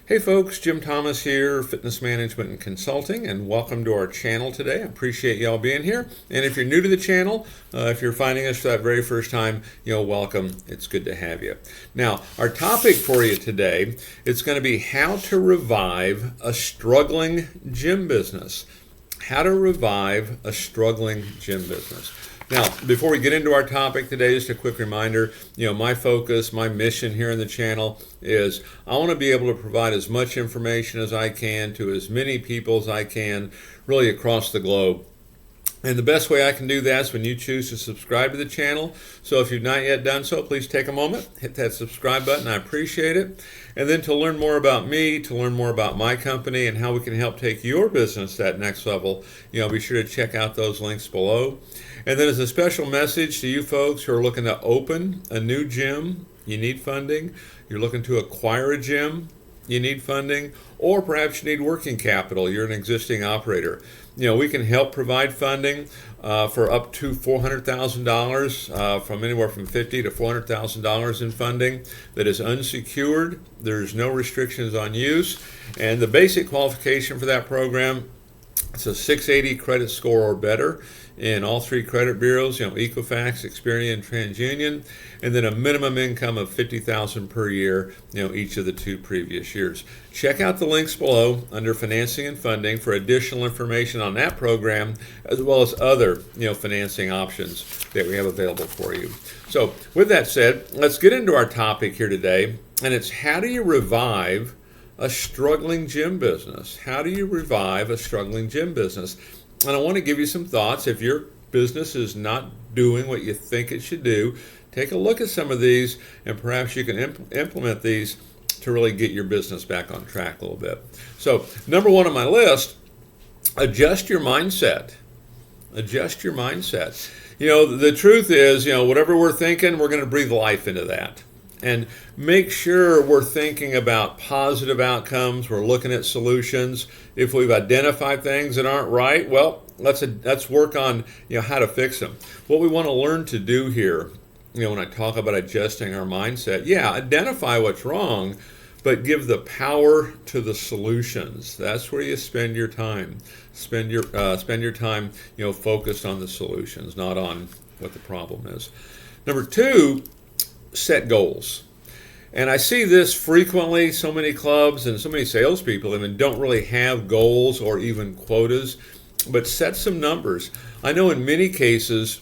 Hey folks, Jim Thomas here, Fitness Management and Consulting, and welcome to our channel today. I appreciate y'all being here. And if you're new to the channel, if you're finding us for that very first time, welcome. It's good to have you. Now, our topic for you today, it's going to be how to revive a struggling gym business. How to revive a struggling gym business. Now, before we get into our topic today, just a quick reminder, my focus, my mission here in the channel is I want to be able to provide as much information as I can to as many people as I can, really across the globe. And the best way I can do that is when you choose to subscribe to the channel. So if you've not yet done so, please take a moment, hit that subscribe button. I appreciate it. And then to learn more about me, to learn more about my company and how we can help take your business to that next level, be sure to check out those links below. And then as a special message to you folks who are looking to open a new gym, you need funding. You're looking to acquire a gym, you need funding, or perhaps you need working capital. You're an existing operator. We can help provide funding for up to $400,000, from anywhere from $50,000 to $400,000 in funding that is unsecured. There's no restrictions on use, and the basic qualification for that program, it's a 680 credit score or better in all three credit bureaus, Equifax, Experian, and TransUnion, and then a minimum income of $50,000 per year, each of the two previous years. Check out the links below under financing and funding for additional information on that program, as well as other, financing options that we have available for you. So with that said, let's get into our topic here today, and it's how do you revive a struggling gym business? How do you revive a struggling gym business? And I want to give you some thoughts. If your business is not doing what you think it should do, take a look at some of these, and perhaps you can implement these to really get your business back on track a little bit. So, number one on my list, adjust your mindset. Adjust your mindset. The truth is, whatever we're thinking, we're going to breathe life into that. And make sure we're thinking about positive outcomes. We're looking at solutions. If we've identified things that aren't right, well, let's work on how to fix them. What we want to learn to do here, when I talk about adjusting our mindset, identify what's wrong, but give the power to the solutions. That's where you spend your time. Spend your time, focused on the solutions, not on what the problem is. Number two, set goals. And I see this frequently. So many clubs and so many salespeople even don't really have goals or even quotas, but set some numbers. I know in many cases,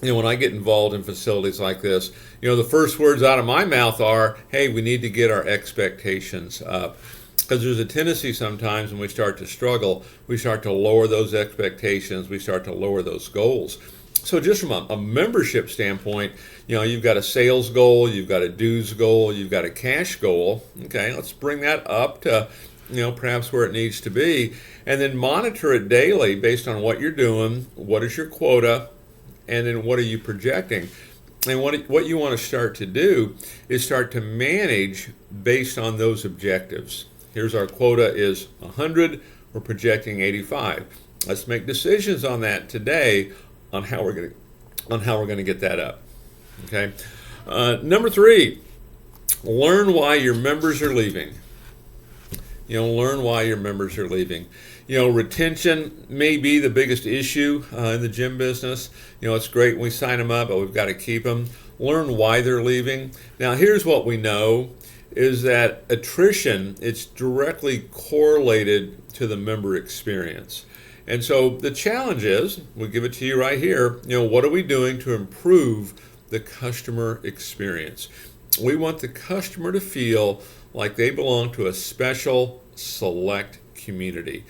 when I get involved in facilities like this, the first words out of my mouth are, hey, we need to get our expectations up. Because there's a tendency sometimes when we start to struggle, we start to lower those expectations, we start to lower those goals. So just from a membership standpoint, you've got a sales goal, you've got a dues goal, you've got a cash goal. Okay, let's bring that up to, perhaps where it needs to be. And then monitor it daily based on what you're doing, what is your quota, and then what are you projecting. And what you want to start to do is start to manage based on those objectives. Here's our quota is 100, we're projecting 85. Let's make decisions on that today on how we're going to get that up. Okay. Number three, learn why your members are leaving. Learn why your members are leaving. Retention may be the biggest issue in the gym business. It's great when we sign them up, but we've got to keep them. Learn why they're leaving. Now, here's what we know is that attrition, it's directly correlated to the member experience. And so the challenge is, we'll give it to you right here, what are we doing to improve the customer experience? We want the customer to feel like they belong to a special, select community.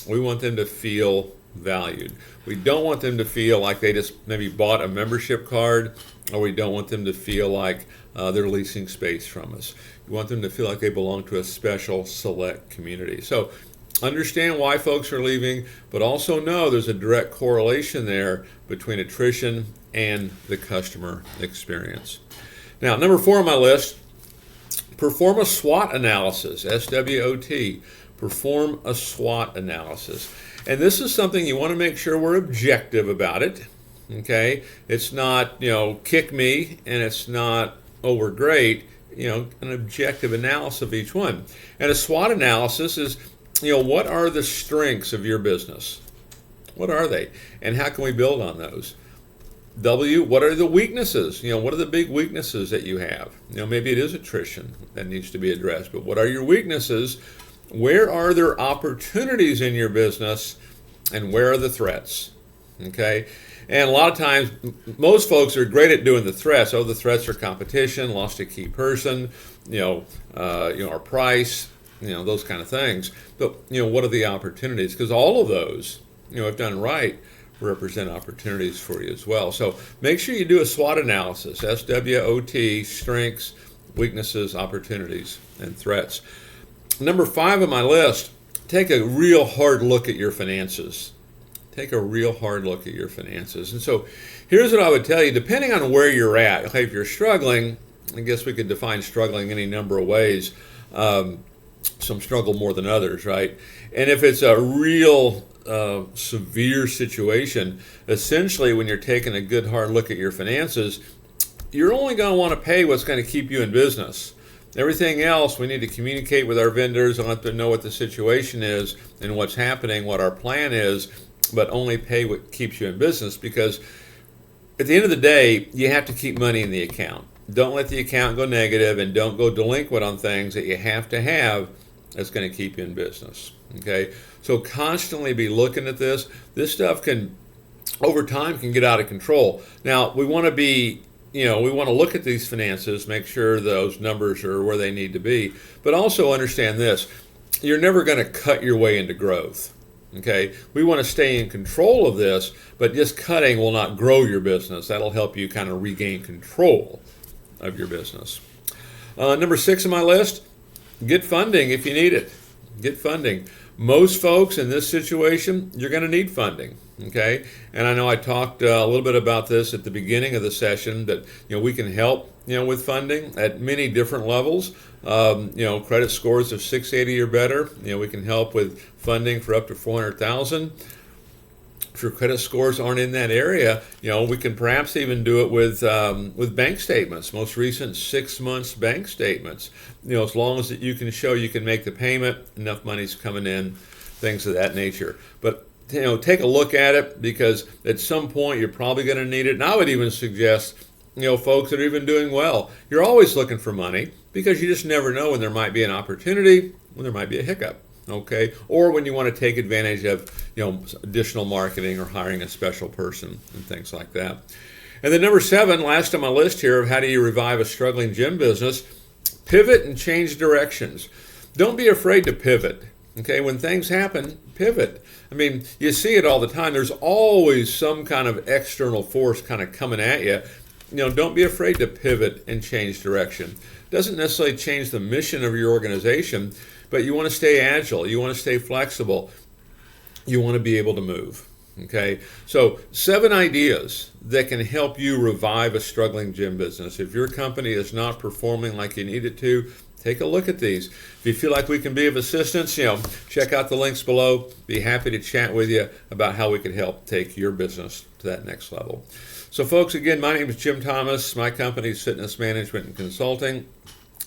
We want them to feel valued. We don't want them to feel like they just maybe bought a membership card, or we don't want them to feel like they're leasing space from us. We want them to feel like they belong to a special, select community. So understand why folks are leaving, but also know there's a direct correlation there between attrition and the customer experience. Now, number four on my list, perform a SWOT analysis, SWOT. Perform a SWOT analysis. And this is something you want to make sure we're objective about it. Okay? It's not, kick me, and it's not, oh, we're great. an objective analysis of each one. And a SWOT analysis is, what are the strengths of your business? What are they? And how can we build on those? W, what are the weaknesses? What are the big weaknesses that you have? Maybe it is attrition that needs to be addressed, but what are your weaknesses? Where are there opportunities in your business? And where are the threats? Okay? And a lot of times, most folks are great at doing the threats. Oh, the threats are competition, lost a key person, our price, those kind of things. But, what are the opportunities? Because all of those, if done right, represent opportunities for you as well. So make sure you do a SWOT analysis, SWOT, strengths, weaknesses, opportunities, and threats. Number 5 on my list, take a real hard look at your finances. Take a real hard look at your finances. And so here's what I would tell you, depending on where you're at. Okay, if you're struggling, I guess we could define struggling any number of ways. Some struggle more than others, right? And if it's a real severe situation, essentially when you're taking a good hard look at your finances, you're only going to want to pay what's going to keep you in business. Everything else, we need to communicate with our vendors and let them know what the situation is and what's happening, what our plan is, but only pay what keeps you in business, because at the end of the day, you have to keep money in the account. Don't let the account go negative, and don't go delinquent on things that you have to have that's going to keep you in business. Okay, so constantly be looking at this. This stuff can, over time, can get out of control. Now, we want to be, we want to look at these finances, make sure those numbers are where they need to be, but also understand this: you're never going to cut your way into growth. Okay, we want to stay in control of this, but just cutting will not grow your business. That'll help you kind of regain control of your business. Number 6 on my list, get funding if you need it. Get funding. Most folks in this situation, you're going to need funding. Okay, and I know I talked a little bit about this at the beginning of the session, that we can help with funding at many different levels. Credit scores of 680 or better, we can help with funding for up to $400,000. If your credit scores aren't in that area, we can perhaps even do it with bank statements, most recent 6 months bank statements. As long as you can show you can make the payment, enough money's coming in, things of that nature. But take a look at it, because at some point you're probably going to need it. And I would even suggest, folks that are even doing well, you're always looking for money, because you just never know when there might be an opportunity, when there might be a hiccup. Okay, or when you want to take advantage of additional marketing or hiring a special person and things like that. And then number 7, last on my list here, of how do you revive a struggling gym business: pivot and change directions. Don't be afraid to pivot. Okay, when things happen, pivot. I mean, you see it all the time. There's always some kind of external force kind of coming at you. Don't be afraid to pivot and change direction. Doesn't necessarily change the mission of your organization, but you want to stay agile. You want to stay flexible. You want to be able to move. Okay, so 7 ideas that can help you revive a struggling gym business. If your company is not performing like you need it to, take a look at these. If you feel like we can be of assistance, check out the links below. Be happy to chat with you about how we can help take your business to that next level. So folks, again, my name is Jim Thomas. My company is Fitness Management and Consulting.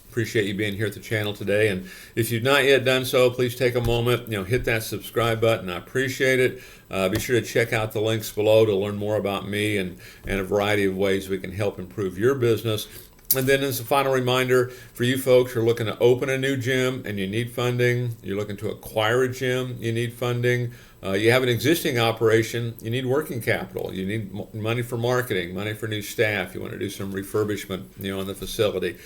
Appreciate you being here at the channel today. And if you've not yet done so, please take a moment, hit that subscribe button. I appreciate it. Be sure to check out the links below to learn more about me and a variety of ways we can help improve your business. And then as a final reminder, for you folks who are looking to open a new gym and you need funding, you're looking to acquire a gym, you need funding, you have an existing operation, you need working capital, you need money for marketing, money for new staff, you want to do some refurbishment, on the facility.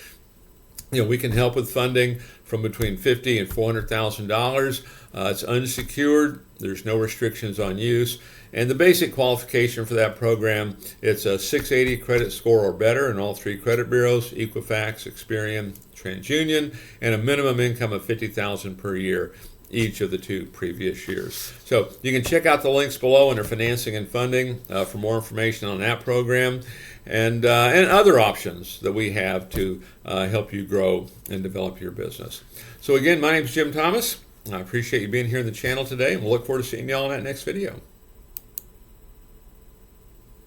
We can help with funding from between $50,000 and $400,000. It's unsecured. There's no restrictions on use. And the basic qualification for that program, it's a 680 credit score or better in all 3 credit bureaus: Equifax, Experian, TransUnion, and a minimum income of $50,000 per year each of the 2 previous years. So you can check out the links below under financing and funding for more information on that program and other options that we have to help you grow and develop your business. So again, my name is Jim Thomas. I appreciate you being here in the channel today, and we'll look forward to seeing you all in that next video.